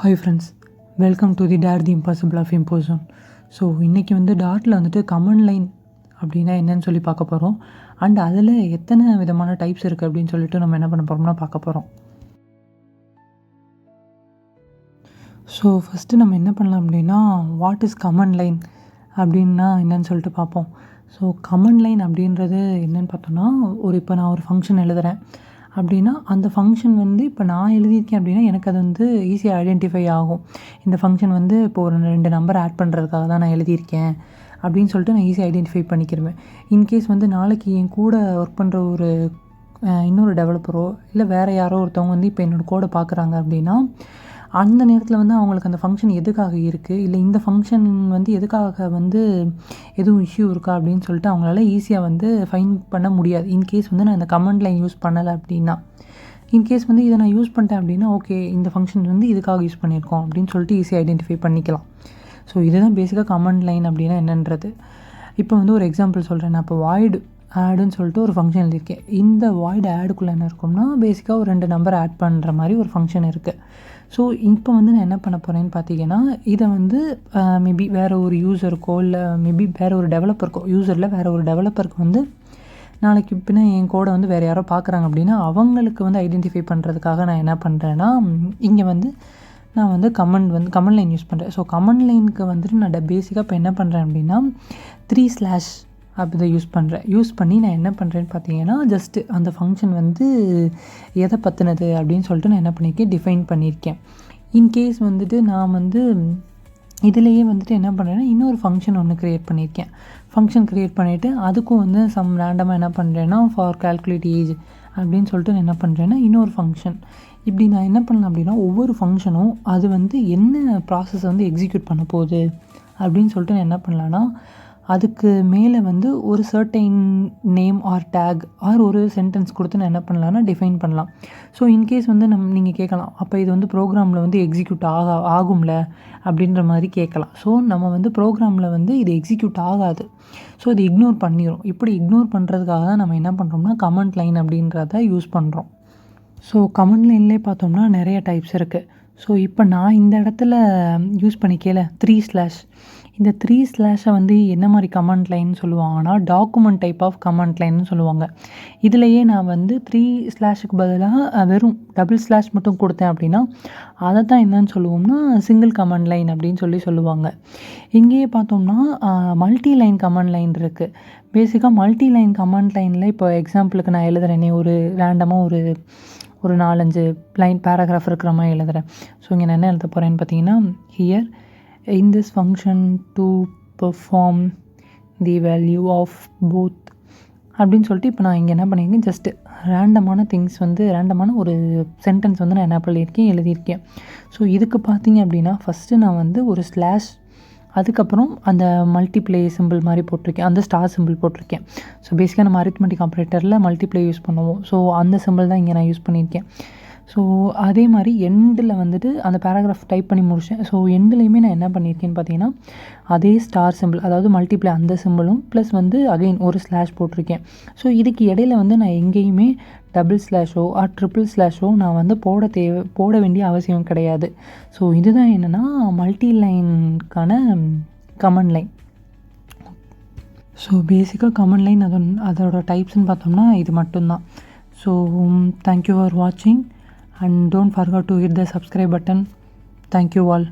Hi friends, welcome to the dare the impossible of imposition. So இன்றைக்கி டார்ட்டில் comment line அப்படின்னா என்னன்னு சொல்லி பார்க்க போகிறோம். அண்ட் அதில் எத்தனை விதமான டைப்ஸ் இருக்குது அப்படின்னு சொல்லிட்டு நம்ம என்ன பண்ண போகிறோம்னா பார்க்க போகிறோம். ஸோ ஃபஸ்ட்டு நம்ம என்ன பண்ணலாம் அப்படின்னா, வாட் இஸ் கமெண்ட் லைன் அப்படின்னா என்னன்னு சொல்லிட்டு பார்ப்போம். ஸோ கமெண்ட் லைன் அப்படின்றது என்னென்னு பார்த்தோன்னா, இப்போ நான் ஒரு ஃபங்க்ஷன் எழுதுகிறேன் அப்படின்னா, அந்த ஃபங்க்ஷன் இப்போ நான் எழுதியிருக்கேன் அப்படின்னா எனக்கு அது ஈஸியாக ஐடென்டிஃபை ஆகும். இந்த ஃபங்க்ஷன் இப்போ ஒரு 2 நம்பர் ஆட் பண்ணுறதுக்காக தான் நான் எழுதியிருக்கேன் அப்படின்னு சொல்லிட்டு நான் ஈஸியாக ஐடென்டிஃபை பண்ணிக்கிருவேன். இன்கேஸ் நாளைக்கு என் கூட ஒர்க் பண்ணுற ஒரு இன்னொரு டெவலப்பரோ இல்லை வேறு யாரோ ஒருத்தவங்க இப்போ என்னோடய கோடை பார்க்குறாங்க அப்படின்னா, அந்த நேரத்தில் அவங்களுக்கு அந்த ஃபங்க்ஷன் எதுக்காக இருக்குது, இல்லை இந்த ஃபங்க்ஷன் எதுக்காக எதுவும் இஷ்யூ இருக்கா அப்படின்னு சொல்லிட்டு அவங்களால ஈஸியாக ஃபைண்ட் பண்ண முடியாது. இன்கேஸ் நான் இந்த கமெண்ட் லைன் யூஸ் பண்ணலை அப்படின்னா. இன்கேஸ் இதை நான் யூஸ் பண்ணிட்டேன் அப்படின்னா, ஓகே இந்த ஃபங்க்ஷன் இதுக்காக யூஸ் பண்ணியிருக்கோம் அப்படின்னு சொல்லிட்டு ஈஸியாக ஐடென்டிஃபை பண்ணிக்கலாம். ஸோ இதுதான் பேசிக்காக கமெண்ட் லைன் அப்படின்னா என்னன்றது. இப்போ ஒரு எக்ஸாம்பிள் சொல்கிறேன். நான் இப்போ வாய்டு ஆடுன்னு சொல்லிட்டு ஒரு ஃபங்க்ஷன் எழுதியிருக்கேன். இந்த வாய்டு ஆடுக்குள்ளே என்ன இருக்கும்னா, பேசிக்காக ஒரு 2 நம்பர் ஆட் பண்ணுற மாதிரி ஒரு ஃபங்க்ஷன் இருக்குது. ஸோ இப்போ நான் என்ன பண்ண போகிறேன்னு பார்த்தீங்கன்னா, இதை மேபி வேறு ஒரு யூஸருக்கோ இல்லை மேபி வேறு ஒரு டெவலப்பருக்கோ, யூஸரில் வேறு ஒரு டெவலப்பருக்கு நாளைக்கு பின்ன என் கோடை வேறு யாரோ பார்க்குறாங்க அப்படின்னா அவங்களுக்கு ஐடென்டிஃபை பண்ணுறதுக்காக நான் என்ன பண்ணுறேன்னா, இங்கே நான் கமெண்ட் லைன் யூஸ் பண்ணுறேன். ஸோ கமெண்ட் லைனுக்கு நான் பேசிக்காக இப்போ என்ன பண்ணுறேன் அப்படின்னா 3/ அப்படி தான் யூஸ் பண்ணி நான் என்ன பண்ணுறேன்னு பார்த்தீங்கன்னா, ஜஸ்ட்டு அந்த ஃபங்க்ஷன் எதை பற்றினது அப்படின்னு சொல்லிட்டு நான் என்ன பண்ணியிருக்கேன், டிஃபைன் பண்ணியிருக்கேன். இன்கேஸ் நான் இதிலேயே என்ன பண்ணுறேன்னா, இன்னொரு ஃபங்க்ஷன் ஒன்று க்ரியேட் பண்ணியிருக்கேன். ஃபங்க்ஷன் க்ரியேட் பண்ணிவிட்டு அதுக்கும் சம் ரேண்டமாக என்ன பண்ணுறேன்னா, ஃபார் கால்குலேட் ஏஜ் அப்படின்னு சொல்லிட்டு நான் என்ன பண்ணுறேன்னா, இன்னொரு ஃபங்க்ஷன் இப்படி நான் என்ன பண்ணலாம் அப்படின்னா, ஒவ்வொரு ஃபங்க்ஷனும் அது என்ன ப்ராசஸ் எக்ஸிக்யூட் பண்ண போகுது அப்படின்னு சொல்லிட்டு நான் என்ன பண்ணலான்னா, அதுக்கு மேலே ஒரு certain name or tag or ஒரு சென்டென்ஸ் கொடுத்து நான் என்ன பண்ணலான்னா டிஃபைன் பண்ணலாம். ஸோ இன்கேஸ் நீங்கள் கேட்கலாம், அப்போ இது ப்ரோக்ராமில் எக்ஸிக்யூட் ஆகும்ல அப்படின்ற மாதிரி கேட்கலாம். ஸோ நம்ம ப்ரோக்ராமில் இது எக்ஸிக்யூட் ஆகாது. ஸோ இது இக்னோர் பண்ணிடும். இப்படி இக்னோர் பண்ணுறதுக்காக தான் நம்ம என்ன பண்ணுறோம்னா கமெண்ட் லைன் அப்படின்றத யூஸ் பண்ணுறோம். ஸோ கமெண்ட் லைன்லேயே பார்த்தோம்னா நிறைய டைப்ஸ் இருக்குது. ஸோ இப்போ நான் இந்த இடத்துல யூஸ் பண்ணிக்கல 3/. இந்த 3/ என்ன மாதிரி கமெண்ட் லைன் சொல்லுவாங்கன்னா, டாக்குமெண்ட் டைப் ஆஃப் கமெண்ட் லைன்னு சொல்லுவாங்க. இதுலேயே நான் 3/க்கு பதிலாக வெறும் டபுள்/ மட்டும் கொடுத்தேன் அப்படின்னா அதை தான் என்னன்னு சொல்லுவோம்னா சிங்கிள் கமெண்ட் லைன் அப்படின்னு சொல்லுவாங்க. இங்கேயே பார்த்தோம்னா மல்டி லைன் கமெண்ட் லைன் இருக்குது. பேசிக்காக மல்டி லைன் கமெண்ட் லைனில் இப்போ எக்ஸாம்பிளுக்கு நான் எழுதுறேனே, ஒரு ரேண்டமாக ஒரு 4-5 லைன் பேராகிராஃப் இருக்கிற மாதிரி எழுதுகிறேன். ஸோ இங்கே நான் என்ன எழுத போகிறேன்னு பார்த்தீங்கன்னா, here in this function to perform the value of both அப்படின்னு சொல்லிட்டு இப்போ நான் இங்கே என்ன பண்ணியிருக்கேன், ஜஸ்ட்டு ரேண்டமான திங்ஸ் ரேண்டமான ஒரு சென்டென்ஸ் நான் என்ன பண்ணியிருக்கேன், எழுதியிருக்கேன். ஸோ இதுக்கு பார்த்தீங்க அப்படின்னா ஃபஸ்ட்டு நான் ஒரு ஸ்லாஷ், அதுக்கப்புறம் அந்த மல்டிப்ளை சிம்பிள் மாதிரி போட்டிருக்கேன், அந்த ஸ்டார் சிம்பிள் போட்டிருக்கேன். ஸோ பேசிக்காக நம்ம அரித்மெட்டிக் ஆப்ரேட்டரில் மல்டிப்ளை யூஸ் பண்ணுவோம். ஸோ அந்த சிம்பிள் தான் இங்கே நான் யூஸ் பண்ணியிருக்கேன். ஸோ அதே மாதிரி எண்டில் அந்த பேராகிராஃப் டைப் பண்ணி முடித்தேன். ஸோ எண்டுலேயுமே நான் என்ன பண்ணியிருக்கேன்னு பார்த்தீங்கன்னா, அதே ஸ்டார் சிம்பிள், அதாவது மல்டிப்ளை அந்த சிம்பிளும் ப்ளஸ் அகைன் ஒரு ஸ்லாஷ் போட்டிருக்கேன். ஸோ இதுக்கு இடையில நான் எங்கேயுமே டபுள்/ ஆர் ட்ரிபிள்/ நான் போட வேண்டிய அவசியம் கிடையாது. ஸோ இதுதான் என்னென்னா மல்டி லைனுக்கான கமெண்ட் லைன். ஸோ பேசிக்காக கமெண்ட் லைன் அதோட டைப்ஸ்ன்னு பார்த்தோம்னா இது மட்டும்தான். ஸோ தேங்க்யூ ஃபார் வாட்சிங் and don't forget to hit the subscribe button. Thank you all.